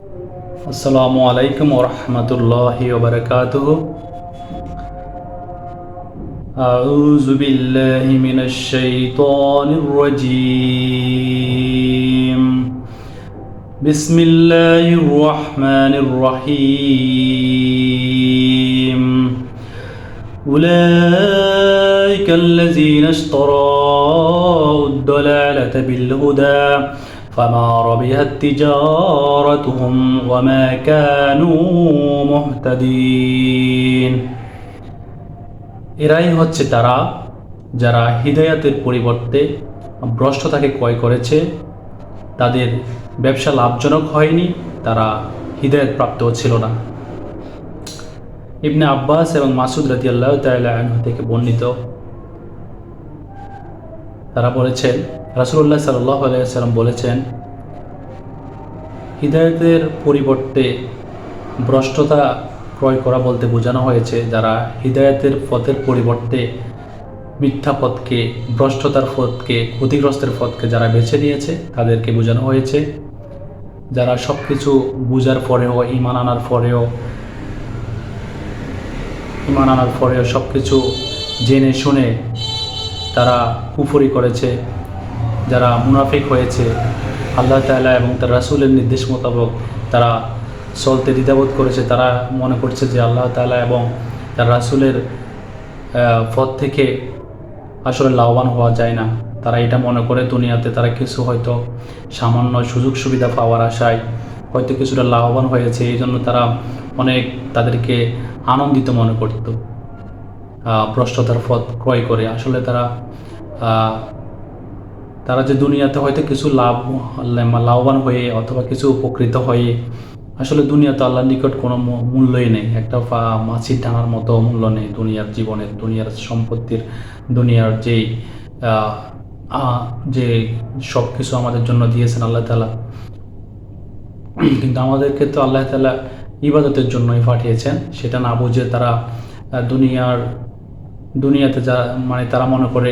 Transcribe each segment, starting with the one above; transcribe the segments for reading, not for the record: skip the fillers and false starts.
আসসালামু আলাইকুম ওয়া রাহমাতুল্লাহি ওয়া বারাকাতুহু। আউযু বিল্লাহি মিনাশ শাইতানির রাজীম। বিসমিল্লাহির রাহমানির রহিম। উলাইকাল্লাযীনা ইশতারাউদ-দালালাতা বিল-হুদা ফামা রাবিহাত তিজারাতুহুম ওয়া মা কানু মুহতাদিন। এরাই হচ্ছে তারা যারা হিদায়াতের পরিবর্তে ভ্রষ্টতাকে ক্রয় করেছে। তাদের ব্যবসা লাভজনক হয়নি, তারা হিদায়াত প্রাপ্তও ছিল না। ইবনে আব্বাস এবং মাসুদ রাদিয়াল্লাহু তাআলা আনহু থেকে বর্ণিত, তারা বলেছেন, রাসূলুল্লাহ সাল্লাল্লাহু আলাইহি ওয়াসাল্লাম বলেছেন, হিদায়াতের পরিবর্তে ভ্রষ্টতা ক্রয় করা বলতে বোঝানো হয়েছে যারা হিদায়াতের পথের পরিবর্তে মিথ্যা পথকে, ভ্রষ্টতার পথকে, ক্ষতিগ্রস্তের পথকে যারা বেছে নিয়েছে তাদেরকে বোঝানো হয়েছে। যারা সব কিছু বুঝার পরেও, ঈমান আনার পরেও সব কিছু জেনে শুনে তারা কুফরি করেছে, যারা মুনাফিক হয়েছে, আল্লাহ তাআলা এবং তার রাসূলের নির্দেশ মোতাবেক তারা চলতে দ্বিধাবোধ করেছে, তারা মনে করছে যে আল্লাহ তাআলা এবং তার রাসূলের পথ থেকে আসলে লাভবান হওয়া যায় না। তারা এটা মনে করে দুনিয়াতে তারা কিছু হয়তো সামান্য সুযোগ সুবিধা পাওয়ার আশায় হয়তো কিছুটা লাভবান হয়েছে, এই জন্য তারা অনেক তাদেরকে আনন্দিত মনে করত ভ্রষ্টতার পথ ক্রয় করে। আসলে তারা যে দুনিয়াতে হয়তো কিছু লাভবান হয়ে অথবা কিছু উপকৃত হয়ে, আসলে দুনিয়াতে আল্লাহর নিকট কোনো মূল্যই নেই, একটা মাছির টানার মতো মূল্য নেই দুনিয়ার জীবনের, দুনিয়ার সম্পত্তির, দুনিয়ার যে সব কিছু আমাদের জন্য দিয়েছেন আল্লাহ তাআলা, কিন্তু আমাদেরকে তো আল্লাহ তাআলা ইবাদতের জন্যই পাঠিয়েছেন। সেটা না বুঝে তারা দুনিয়াতে তারা মনে করে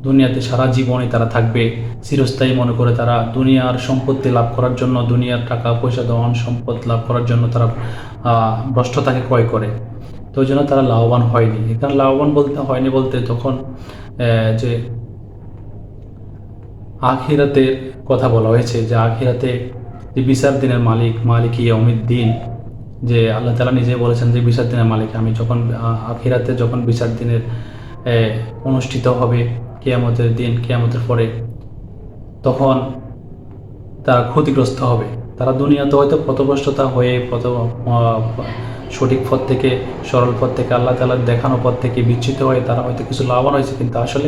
দুনিয়াতে সারা জীবনই তারা থাকবে, চিরস্থায়ী মনে করে তারা দুনিয়ার সম্পত্তি লাভ করার জন্য, দুনিয়ার টাকা পয়সা, ধন সম্পদ লাভ করার জন্য তারা ভ্রষ্টতাকে ক্রয় করে। তো ওই জন্য তারা লাভবান হয়নি। এখানে লাভবান হয়নি বলতে তখন যে আখিরাতের কথা বলা হয়েছে, যে আখিরাতে যে বিচার দিনের মালিক ইয়াউমিদ্দিন, যে আল্লাহ তাআলা নিজে বলেছেন যে বিচার দিনের মালিক আমি। যখন আখিরাতে যখন বিচার দিনের অনুষ্ঠিত হবে, কিয়ামতের দিন, কিয়ামতের পরে, তখন তারা ক্ষতিগ্রস্ত হবে। তারা দুনিয়াতে হয়তো পথভ্রষ্টতা হয়ে সঠিক পথ থেকে, সরল পথ থেকে, আল্লাহ তাআলার দেখানো পথ থেকে বিচ্যুত হয়ে তারা হয়তো কিছু লাভবান হয়েছে, কিন্তু আসলে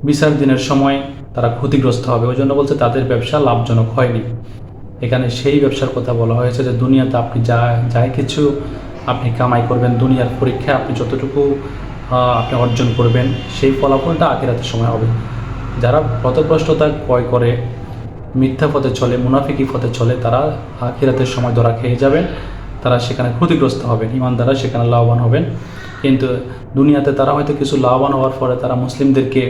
বিচার দিনের সময় তারা ক্ষতিগ্রস্ত হবে। ওই জন্য বলছে তাদের ব্যবসা লাভজনক হয়নি। এখানে সেই ব্যবসার কথা বলা হয়েছে যে দুনিয়াতে আপনি যাই কিছু আপনি কামাই করবেন, দুনিয়ার পরীক্ষায় আপনি যতটুকু আপনি অর্জন করবেন, সেই ফলাফলটা আখিরাতের সময় হবে। যারা পথভ্রষ্টতা ক্রয় করে, মিথ্যা পথে চলে, মুনাফিকি পথে চলে, তারা আখিরাতের সময় ধরা খেয়ে যাবেন, তারা সেখানে ক্ষতিগ্রস্ত হবেন, ঈমানদাররা সেখানে লাভবান হবেন। কিন্তু দুনিয়াতে তারা হয়তো কিছু লাভবান হওয়ার পরে তারা মুসলিমদেরকে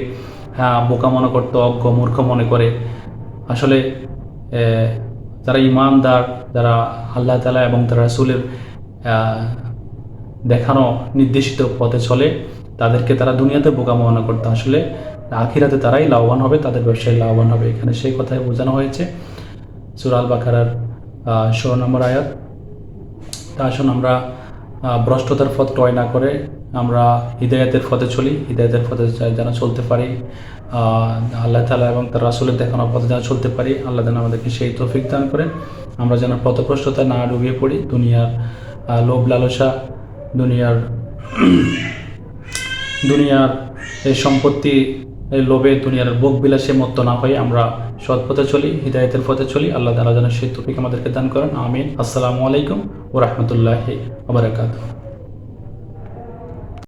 বোকা মনে করতো, অজ্ঞ মূর্খ মনে করে। আসলে যারা ঈমানদার, যারা আল্লাহ তাআলা এবং তার রাসূলের দেখানো নির্দেশিত পথে চলে, তাদেরকে তারা দুনিয়াতে বোকা মনে করতো, আসলে আখিরাতে তারাই লাভবান হবে, তাদের ব্যবসায় লাভবান হবে। এখানে সেই কথাই বোঝানো হয়েছে। সূরা আল বাকারার 16 নম্বর আয়াত। তা আসুন আমরা ভ্রষ্টতার পথ ক্রয় না করে আমরা হিদায়াতের পথে চলি, হিদায়াতের পথে যেন চলতে পারি, আল্লাহ তাআলা এবং তার রাসূলের দেখানো পথে যেন চলতে পারি। আল্লাহ যেন আমাদেরকে সেই তৌফিক দান করেন। আমরা যেন পথভ্রষ্টতায় না ডুবিয়ে পড়ি, দুনিয়ার লোভ লালসা, দুনিয়ার এই সম্পত্তি, এই লোভে, দুনিয়ার ভোগ বিলাসে মত্ত না হয়ে আমরা সৎ পথে চলি, হিদায়াতের পথে চলি। আল্লাহ তাআলা যেন সেই তৌফিক আমাদেরকে দান করেন। আমিন। আসসালামু আলাইকুম ওয়া রাহমাতুল্লাহি ওয়া বারাকাতুহু।